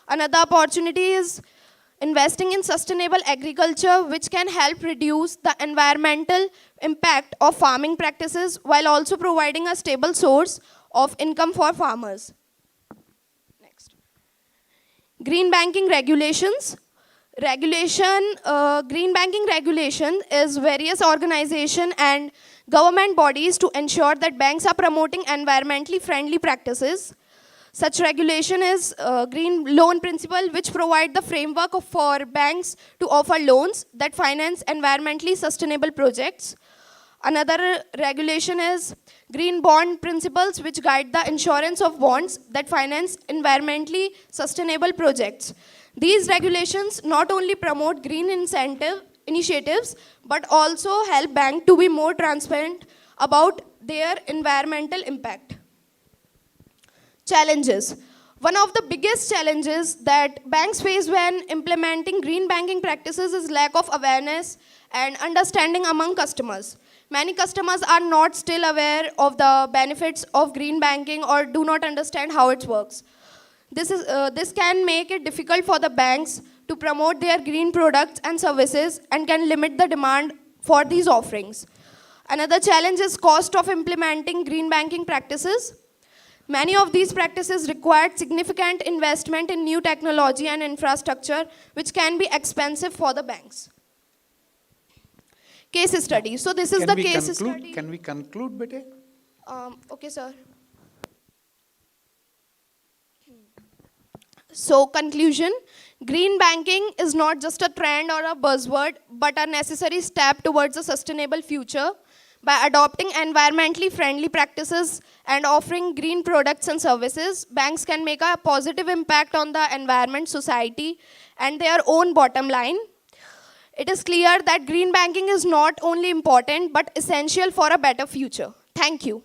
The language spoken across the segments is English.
Another opportunity is investing in sustainable agriculture, which can help reduce the environmental impact of farming practices while also providing a stable source of income for farmers. Next. Green banking regulations. Green banking regulation is various organization and government bodies to ensure that banks are promoting environmentally friendly practices. Such regulation is green loan principle, which provide the framework for banks to offer loans that finance environmentally sustainable projects. Another regulation is green bond principles, which guide the insurance of bonds that finance environmentally sustainable projects. These regulations not only promote green incentive initiatives, but also help banks to be more transparent about their environmental impact. Challenges. One of the biggest challenges that banks face when implementing green banking practices is lack of awareness and understanding among customers. Many customers are not still aware of the benefits of green banking or do not understand how it works. This can make it difficult for the banks to promote their green products and services and can limit the demand for these offerings. Another challenge is cost of implementing green banking practices. Many of these practices require significant investment in new technology and infrastructure, which can be expensive for the banks. Case study. So this is the case study. Can we conclude, Bete? Okay, sir. So conclusion, green banking is not just a trend or a buzzword, but a necessary step towards a sustainable future. By adopting environmentally friendly practices and offering green products and services, banks can make a positive impact on the environment, society, and their own bottom line. It is clear that green banking is not only important, but essential for a better future. Thank you.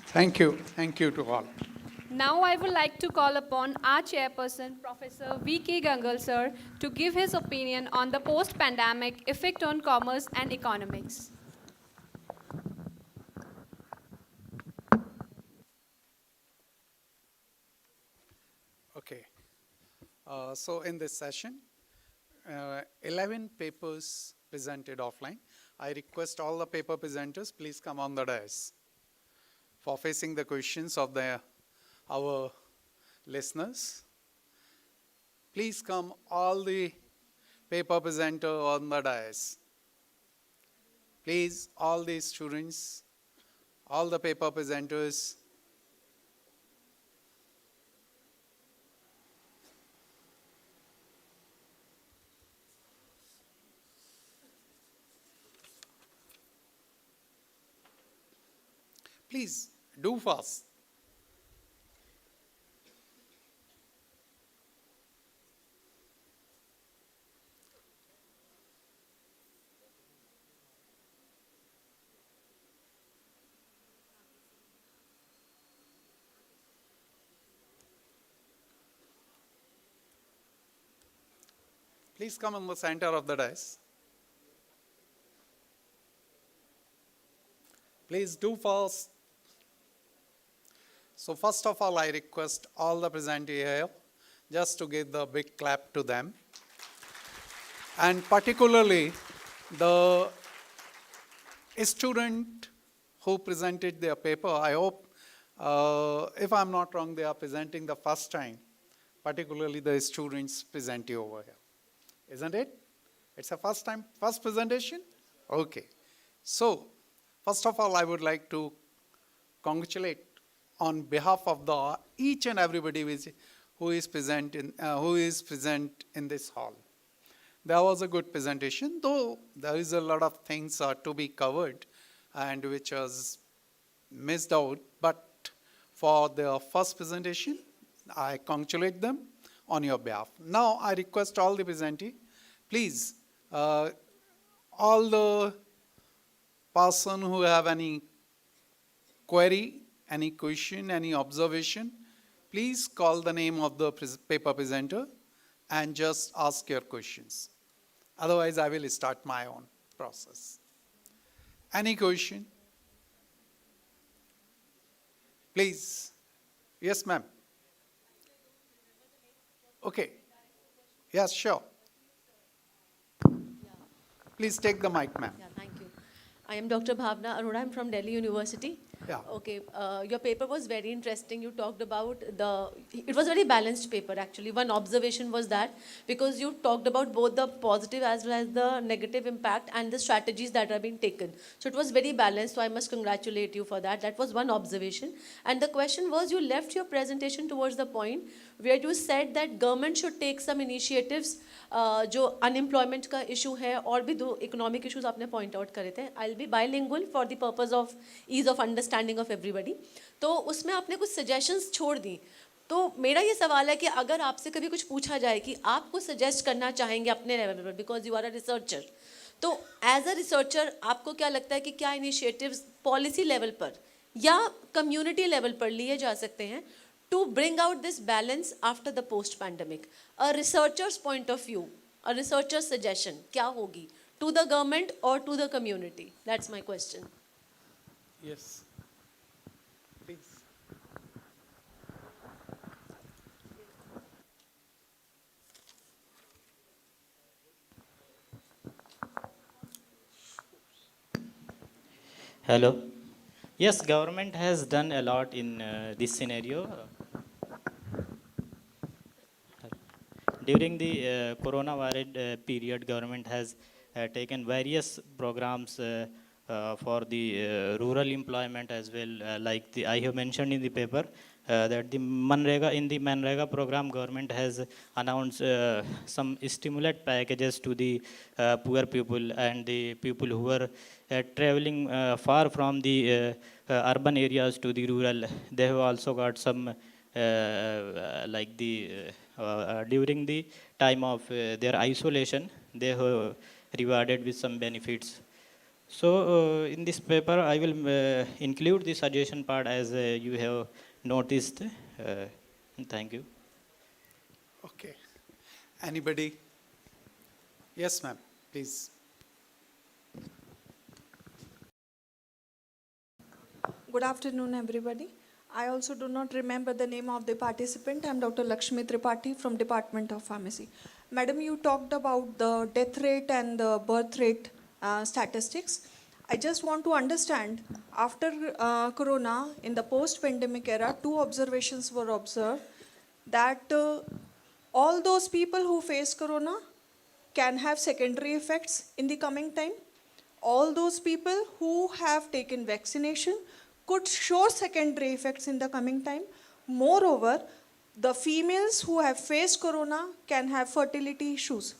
Thank you. Thank you to all. Now I would like to call upon our chairperson, Professor V.K. Gangal sir, to give his opinion on the post-pandemic effect on commerce and economics. Okay. So in this session, 11 papers presented offline. I request all the paper presenters, please come on the dais for facing the questions of our listeners. Please come all the paper presenter on the dais. Please, all the students, all the paper presenters. Please, do fast. Please come in the center of the dais. Please do fast. So first of all, I request all the presenters here just to give the big clap to them. And particularly the student who presented their paper, I hope, if I'm not wrong, they are presenting the first time, particularly the students presenting over here. Isn't it? It's a first time, first presentation? Okay. So, first of all, I would like to congratulate on behalf of each and everybody who is present in this hall. There was a good presentation, though there is a lot of things to be covered and which was missed out. But for the first presentation, I congratulate them on your behalf. Now, I request all the presenters, please, all the person who have any query, any question, any observation, please call the name of the paper presenter and just ask your questions. Otherwise, I will start my own process. Any question? Please. Yes, ma'am. Okay. Yes, sure. Please take the mic, ma'am. Yeah, thank you. I am Dr. Bhavna Arora. I'm from Delhi University. Yeah. Okay, your paper was very interesting. You talked about it was a very balanced paper actually. One observation was that because you talked about both the positive as well as the negative impact and the strategies that are being taken. So it was very balanced. So I must congratulate you for that. That was one observation. And the question was you left your presentation towards the point where you said that government should take some initiatives जो unemployment का issue है और भी दो economic issues आपने point out करे थे I will be bilingual for the purpose of ease of understanding of everybody तो उसमें आपने कुछ सजेशंस छोड़ दी तो मेरा ये सवाल है कि अगर आपसे कभी कुछ पूछा जाए कि आप कुछ सजेस्ट करना चाहेंगे अपने लेवल पर because you are a researcher तो एज अ रिसर्चर आपको क्या लगता है कि क्या इनिशिएटिव्स पॉलिसी लेवल पर या कम्युनिटी लेवल पर लिए जा सकते हैं to bring out this balance after the post pandemic a researcher's point of view a researcher's suggestion kya hogi to the government or to the community that's my question Yes. Please. Hello. Yes, government has done a lot in this scenario. During the coronavirus period, government has taken various programs for the rural employment as well. Like I have mentioned in the paper that the Manrega program, government has announced some stimulant packages to the poor people and the people who are traveling far from the urban areas to the rural. They have also got some like the during the time of their isolation, they have rewarded with some benefits. So in this paper, I will include the suggestion part as you have noticed. Thank you. Okay. Anybody? Yes, ma'am. Please. Good afternoon, everybody. I also do not remember the name of the participant. I am Dr. Lakshmi Tripathi from Department of Pharmacy. Madam, you talked about the death rate and the birth rate statistics. I just want to understand, after Corona, in the post-pandemic era, two observations were observed that all those people who face Corona can have secondary effects in the coming time. All those people who have taken vaccination could show secondary effects in the coming time. Moreover, the females who have faced Corona can have fertility issues.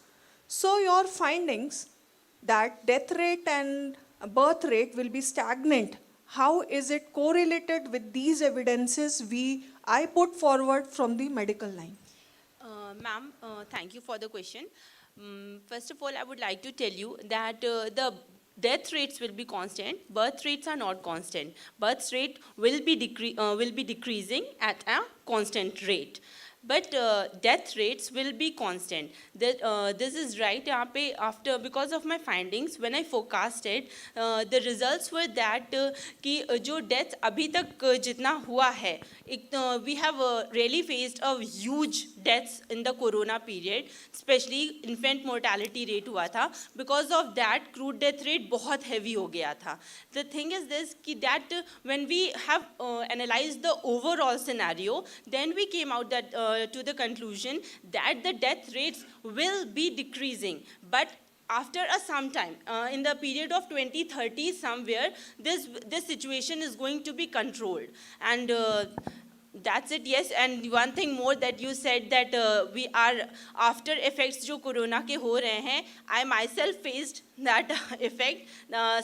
So your findings that death rate and birth rate will be stagnant, how is it correlated with these evidences I put forward from the medical line? Ma'am, thank you for the question. First of all, I would like to tell you that the death rates will be constant, birth rates are not constant. Birth rate will be decreasing at a constant rate. But death rates will be constant. This is right. After because of my findings, when I forecasted, the results were that कि जो death अभी तक जितना हुआ है, we have really faced a huge deaths in the corona period, especially infant mortality rate हुआ था. Because of that, crude death rate बहुत heavy हो गया था. The thing is this कि that when we have analyzed the overall scenario, then we came out that to the conclusion that the death rates will be decreasing. But after some time, in the period of 2030 somewhere, this situation is going to be controlled. And that's it, yes. And one thing more that you said that we are after effects जो corona के हो रहे हैं, I myself faced that effect.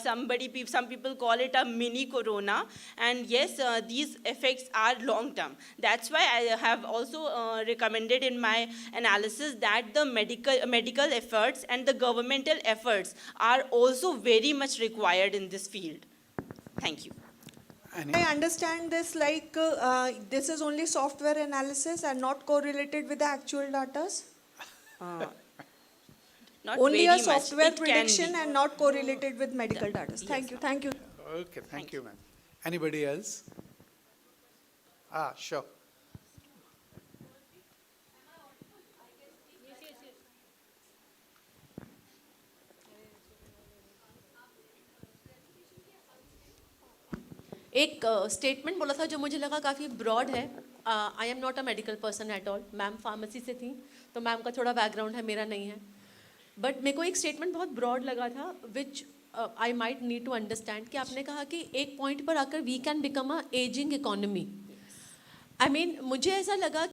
Some people call it a mini corona, and yes, these effects are long term. That's why I have also recommended in my analysis that the medical efforts and the governmental efforts are also very much required in this field. Thank you. I understand this like this is only software analysis and not correlated with the actual data. Not Only very a software much. It can prediction be. and not correlated with medical data. Thank you. Thank you. Okay, thank you, ma'am. Anybody else? Sure. एक statement बोला था जो मुझे लगा काफ़ी broad है. I am not a medical person at all. Ma'am pharmacy से थी, तो मैम का थोड़ा बैकग्राउंड है, मेरा नहीं है. बट मेरे को एक स्टेटमेंट बहुत ब्रॉड लगा था, which I might need to understand, कि आपने कहा कि एक पॉइंट पर आकर we can become a ageing economy. I mean मुझे ऐसा लगा